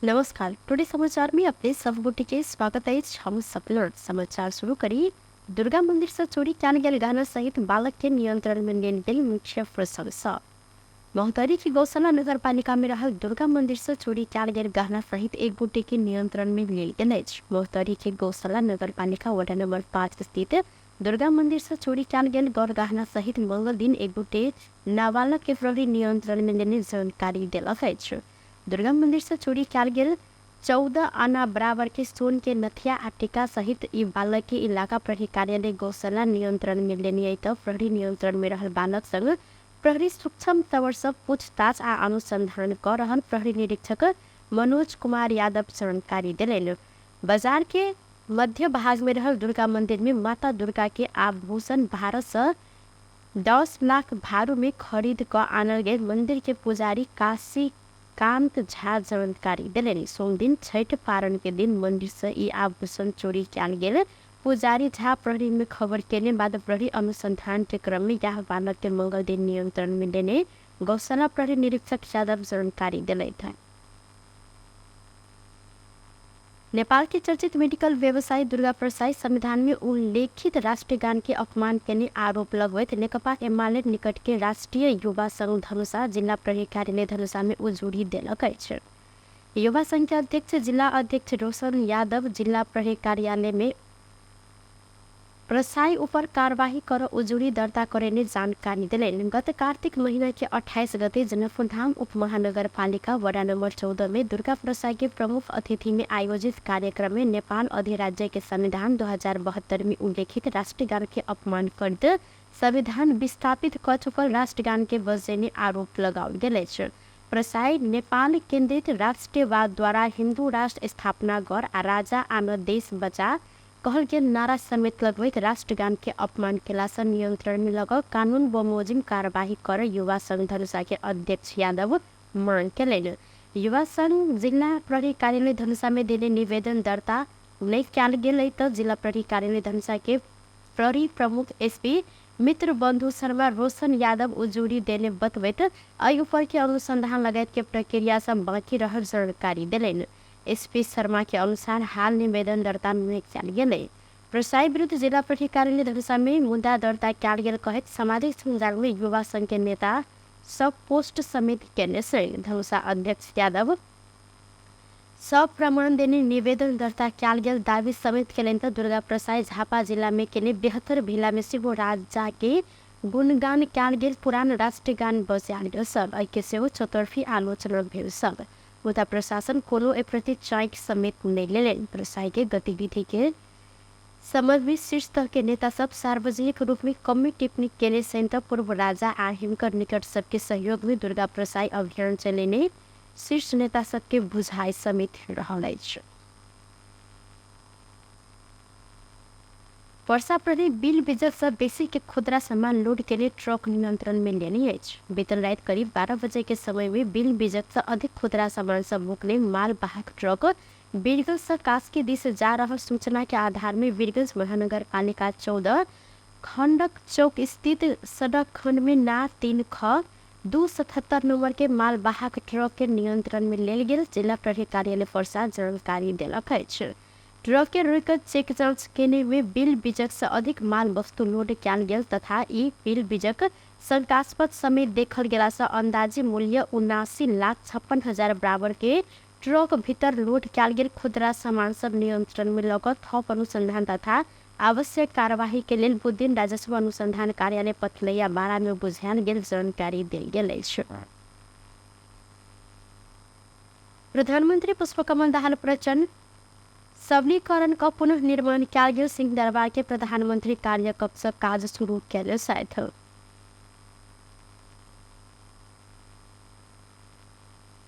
नमस्कार। टुडे समाचार में अपने सब गोटी के स्वागत है। हम सपना समाचार शुरू करी। दुर्गा मंदिर से चोरी कैन गेल गहना सहित बालक के नियंत्रण में लेन गेल मुख्य प्रशंसा। महोत्तरी की गौशाला नगर पालिका में रहल दुर्गा मंदिर से चोरी कैन गेल गहना सहित एक गोटी के नियंत्रण में लेल गेल अछि। महोत्तरी के गौशाला नगर पालिका वार्ड नंबर 5 स्थित दुर्गा मंदिर से चोरी कैन गेल गौर गहना सहित मंगल दिन एक गोटे नाबालक के प्रहरी नियंत्रण में लेने जानकारी देलक अछि। दुर्गा मंदिर से चोरी कैल गेल 14 आना बराबर के सोन के नथिया आ टीका सहित ई बालक के इलाका प्रहरी कार्यालय गौशाला नियंत्रण में लेने तो प्रहरी नियंत्रण में रहल बालक संग प्रहरी सूक्ष्म तवर से पूछताछ आ अनुसंधान कर रहल प्रहरी निरीक्षक मनोज कुमार यादव जानकारी दिलेन। बाजार के मध्य भाग में रहल दुर्गा मंदिर में माता दुर्गा के आभूषण भारत से 10 लाख भारू में खरीद कर आनल गए मंदिर के पुजारी काशी कांत झा जानकारी दिलेनी। सोम दिन छठ पारण के दिन मंदिर से ई आभूषण चोरी कैल गेल पुजारी झा प्रहरी में खबर केने बाद प्रहरी अनुसंधान के क्रम में यह बालक के मंगल दिन नियंत्रण में लेने गौशाला प्रहरी निरीक्षक यादव जानकारी दिले थे। नेपाल के चर्चित मेडिकल व्यवसायी दुर्गा प्रसाई संविधान में उल्लेखित राष्ट्रीय गान के अपमान करने आरोप लगवैत नेकपा एमाले निकट के राष्ट्रीय युवा संघ धनुषा जिला प्रहरी कार्यालय धनुषा में उजुरी देलक अछि। युवा संघ के अध्यक्ष जिला अध्यक्ष रोशन यादव जिला प्रहरी कार्यालय में प्रसाई ऊपर कार्यवाही कर उजुरी दर्ता करने जानकारी दिलेन। गत कार्तिक महीना के 28 गते जनकपुर धाम उप महानगर पालिका वार्ड नंबर 14 में दुर्गा प्रसाई के प्रमुख अतिथि में आयोजित कार्यक्रम में नेपाल अधिराज्य के संविधान 2072 में उल्लेखित राष्ट्रगान के अपमान कर संविधान विस्थापित कर चुकल राष्ट्रगान के बजने आरोप लगाओल गेल अछि। प्रसाई नेपाल केंद्रित राष्ट्रवाद द्वारा हिंदू राष्ट्र स्थापना कर आ राजा आन देश बचा कहल के नारा समेत लगवैत राष्ट्रगान के अपमान केला से नियंत्रण में लग कानून बमोजिम कार्यवाही कर युवा संघ धनुषा के अध्यक्ष यादव मांग केलन। युवा संघ जिला प्रहरी कार्यालय धनुषा में देने निवेदन दर्ता नहीं कैल गेल तो जिला प्रहरी कार्यालय धनुषा के प्रहरी प्रमुख एसपी मित्र बंधु शर्मा रोशन यादव उजुरी देने बतवैत ऊपर के अनुसंधान लगायत के प्रक्रिया से बाकी रहल जानकारी दिलेन। एसपी शर्मा के अनुसार हाल निवेदन दर्ता नहीं कैल गेल। प्रसाई विरुद्ध जिला प्रहरी कार्यालय धनुषा में मुद्दा दर्ता कैल गेल कहत सामाजिक सञ्जाल में युवा संघ के नेता सब पोस्ट समेत केने से धनुषा अध्यक्ष यादव सब प्रमाण देने निवेदन दर्ता कैल गेल दावी समेत केलन। तो दुर्गा प्रसाई झापा जिला में केने 72 भेला में शिव राजा के गुणगान कैल गेल पुरान राष्ट्रीय गान बजाल सब ऐके से चतुर्थी आलोचना भेल सब मुदा प्रशासन कोनो ए प्रति चाइक समेत नहीं लेन। प्रसाई के गतिविधि के संबंध में शीर्ष तक के नेता सब सार्वजनिक रूप में कमी टिप्पणी केने सहित पूर्व राजा आ हिमकर निकट सबके सहयोग में दुर्गा प्रसाई अभियान चलेने शीर्ष नेता सबके बुझाई समेत रहल अछि। वर्षा प्रति बिल बिजत से बेसी के खुदरा सामान लोड के लिए ट्रक नियंत्रण में लेनी अछि। बीतल रात करीब 12 बजे के समय में बिल बिजत से अधिक खुदरा सामान सब मुकले माल वाहक ट्रक वीरगंज से कास्की दिश जा रहा सूचना के आधार में वीरगंज महानगर पालिका 14 खंडक चौक स्थित सड़क खंड में ना 3 ख 277 नंबर के माल वाहक ट्रक के नियंत्रण में लेल गेल जिला प्रहरी कार्यालय पर्सा जानकारी देलक अछि। ट्रक के रुक चेक जांच केने में बिल बीजक से अधिक माल वस्तु लोड कैल गेल तथा ई बिल बीजक शंकास्पद समेत देखल गेला से अंदाजी मूल्य 79,56,000 बराबर के ट्रक भीतर लोड कैल गेल खुदरा सामान सब नियंत्रण में लग थप अनुसंधान तथा आवश्यक कार्यवाही के लिए बुधदिन राजस्व अनुसंधान कार्यालय पथलैया 12 में बुझायल गेल जानकारी देल गेल अछि। प्रधानमंत्री पुष्पकमल दाहाल प्रचंड सबलीकरण का पुनर्निर्माण कैल गेल सिंह दरबार के प्रधानमंत्री कार्य कक्ष काज शुरू कैल साथ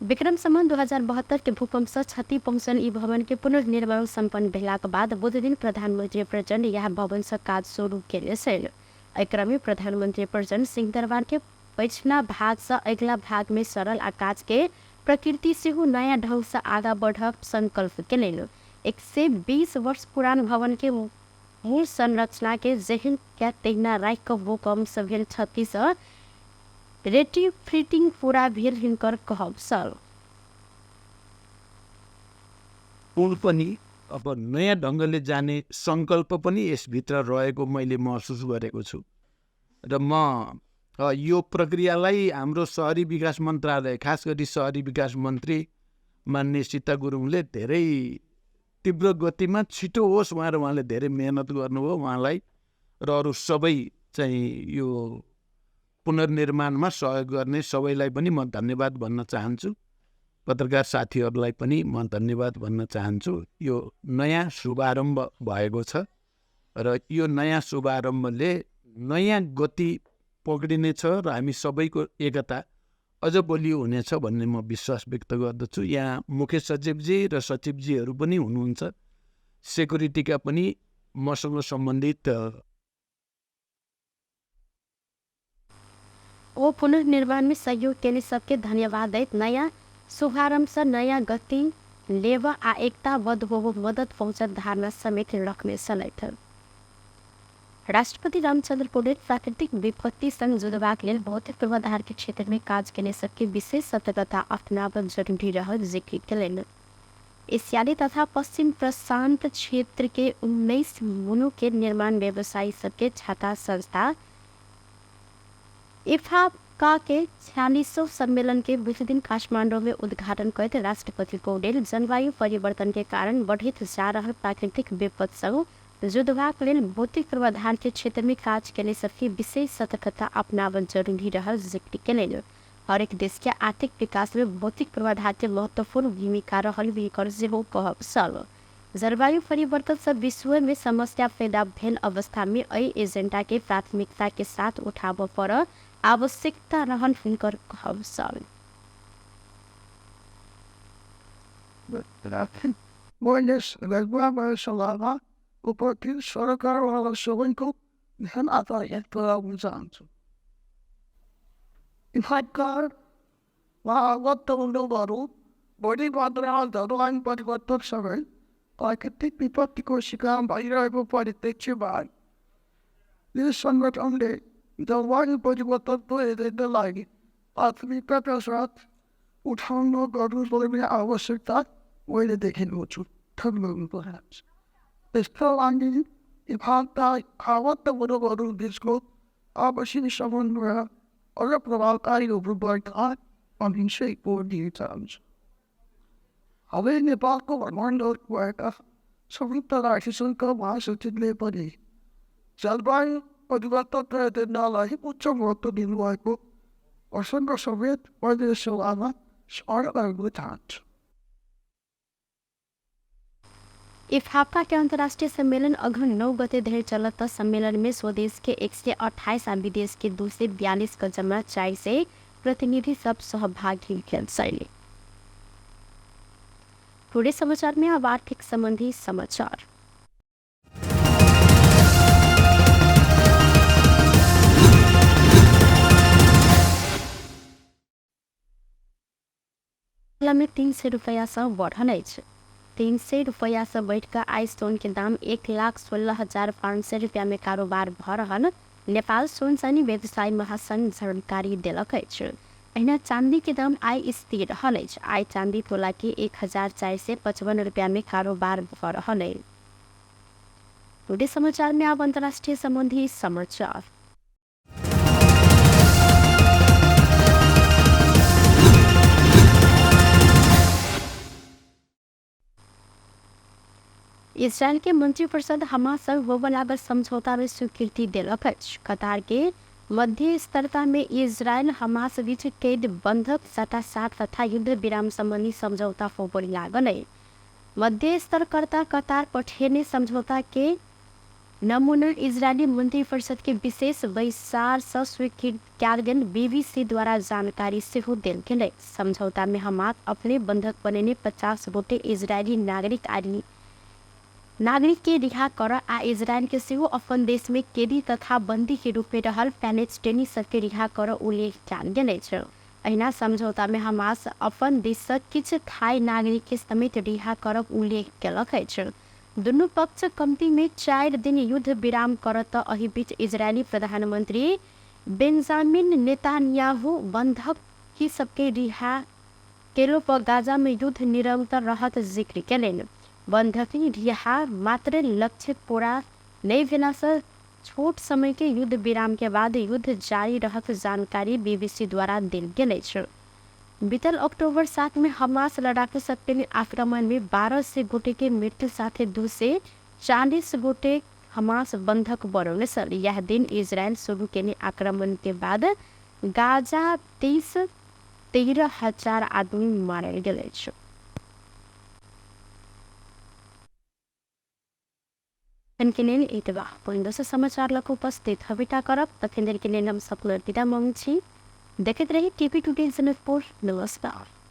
विक्रम संवत 2072 के भूकंप से क्षति पहुंचल ई भवन के पुनर्निर्माण संपन्न भेला के बाद बुध दिन प्रधानमंत्री प्रचंड यह भवन से काज शुरू कैले छल। एहि क्रम में प्रधानमंत्री प्रचंड सिंह दरबार के पछिला भाग से अगला भाग में सरल आ काज के प्रकृति से नया ढंग से आगा बढ़ब संकल्प केलन। 120 वर्ष पुरान भवन के मूल संरचना के जेहन क्या तहिना राख के भूकंप से भेल क्षति से रेटिफिटिंग पूरा भेल हिनकर कहब छल। पुल पनि अब नयाँ ढङ्गले जाने सङ्कल्प पनि यसभित्र रहेको मैले महसुस गरेको छु र म यो प्रक्रियालाई हाम्रो शहरी विकास मन्त्रालय खास गरी शहरी विकास मन्त्री मान्य सीता गुरुङले धेरै तीव्र गतिमा छिटो होस् उहाँले धेरै मेहनत गर्नुभयो उहाँलाई र अरू सबै चाहिँ यो पुनर्निर्माणमा सहयोग गर्ने सबैलाई पनि म धन्यवाद भन्न चाहन्छु पत्रकार साथीहरूलाई पनि म धन्यवाद भन्न चाहन्छु यो नयाँ शुभारम्भ भएको छ र यो नयाँ शुभारम्भले नयाँ गति पक्रिनेछ र हामी सबैको एकता अझ बलियो हुनेछ भन्ने म विश्वास व्यक्त गर्दछु यहाँ मुख्य सचिवजी र सचिवजीहरू पनि हुनुहुन्छ सेक्युरिटीका पनि मसँग सम्बन्धित पुनर्निर्माण में सहयोग के लिए सबके धन्यवाद दैत नया शुभारंभ से नया गति लेव आ एकताबद्ध हो मदद पहुंचत धारणा समेत रखने सलैठ राष्ट्रपति रामचंद्र पौडेल प्राकृतिक विपत्ति संग जुड़बाक लेल भौतिक पूर्वाधार के क्षेत्र में काज करने सबके विशेष सतर्कता अपनाबन जरूरी रह जिक्र करें एशियाली तथा पश्चिम प्रशांत क्षेत्र के 19 मुल्क के निर्माण व्यवसायी सबके छाता संस्था इफाका के 46वें सम्मेलन के 20 दिन काठमांडू में उद्घाटन करते राष्ट्रपति पौडेल जलवायु परिवर्तन के कारण बढ़ित जा रहा प्राकृतिक विपद संग जुड़बाक लेल भौतिक पूर्वाधार के क्षेत्र में काज करने सबकी विशेष सतर्कता अपनावन जरूरी रह जिक्र करें हर एक देश के आर्थिक विकास में भौतिक पूर्वाधार के महत्वपूर्ण भूमिका रहल हो कहब जलवायु परिवर्तन से विश्व में समस्या पैदा भेल अवस्था में एहि एजेंडा के प्राथमिकता के साथ उठाव पर आवश्यकता रहन हिनकर कहब उपति सरकार वाला सबैको ध्यान आकर्षित गराउन चाहन्छु इफाकार आगत उद्योगहरू बढी मात्रामा जलवायु परिवर्तनसँगै प्राकृतिक विपत्तिको शिकार भइरहेको परिप्रेक्ष्यमा यस सङ्गठनले जलवायु परिवर्तनको एजेन्डालाई प्राथमिकताका साथ उठाउन गर्नुपर्ने आवश्यकता मैले देखेको छु थप्नुपर्छ त्यसका लागि इफाका आगत उद्योगहरू बिचको आपसी समन्वय अझ प्रभावकारी रूपबाट अहिंसैको दिन चाहन्छु हालै नेपालको भ्रमण भएका संयुक्त राष्ट्रसङ्घका महासचिवले पनि जलवायु परिवर्तन एजेन्डालाई उच्च महत्त्व दिनुभएको प्रसङ्ग समेत मैले सभामा स्मरण गर्न चाहन्छु इफाका के अंतर्राष्ट्रीय सम्मेलन अघन 9 गते धरि चलत सम्मेलन में स्वदेश के 128 और विदेश के 242 का जमा 400 प्रतिनिधि सब सहभागी शैली टुडे समाचार में अब आर्थिक संबंधी समाचार में 300 रुपया से बढ़ने 300 रुपया से बैठ कर आई सोन के दाम 1,16,500 रुपया में कारोबार भ रहल नेपाल सोन चानी व्यवसाय महासंघ जानकारी दिलक अहिना चांदी के दाम आई स्थिर रहल आई चांदी तोला के 1,455 रुपया में कारोबार भ रहल टुडे समाचार में अब अंतर्राष्ट्रीय संबंधी समाचार इसराइल के मंत्रिपरिषद हमास संग होबलागर समझौता में स्वीकृति दिलक कतार के मध्य स्तरता में इसराइल हमास बीच कैद बंधक साटासाट तथा युद्ध विराम संबंधी समझौता होबल लागल मध्य स्तरकर्ता कतार पठेने समझौता के नमूना इजरायली मंत्रिपरिषद के विशेष बैसार से स्वीकृत कैल बीबीसी द्वारा जानकारी से हो दिल गेल समझौता में हमास अपने बंधक बनेने 50 गोटे इजरायली नागरिक के रिहा कर आ इजरायल के सेहो अपन देश में कैदी तथा बंदी के रूप में रहल पैलेस्टीनी सबके रिहा कर उल्लेख कयल गेल अहिना समझौता में हमास अपन देशक किछु थाई नागरिक के समेत रिहा करब उल्लेख कयलक दुनू पक्ष कम्ती में 4 दिन युद्ध विराम करत एहि बीच इजरायली प्रधानमंत्री बेंजामिन नेतान्याहू बंधक की सबके रिहा केलो पर गाजा में युद्ध निरंतर रहत जिक्र कयलनि बंधक रिहा मात्र लक्ष्य पूरा नहीं भेला से छोट समय के युद्ध विराम के बाद युद्ध जारी रहक जानकारी बीबीसी द्वारा दिल गेल छ। बीतल अक्टूबर 7 में हमास लड़ाकू शक्ति ने आक्रमण में 1200 गोटे के मृत्यु साथ 240 गोटे हमास बंधक बनौने सल। यह दिन इजरायल शुरू के आक्रमण के बाद गाजा 13,000 आदमी मारल गेल छ। के लिए इतवा पहिलो से समाचार लक उपस्थित हविता करब तखन के लिए हम सपना विदा मांग छी। देखते रही टीवी टुडे जनकपुर। नमस्कार।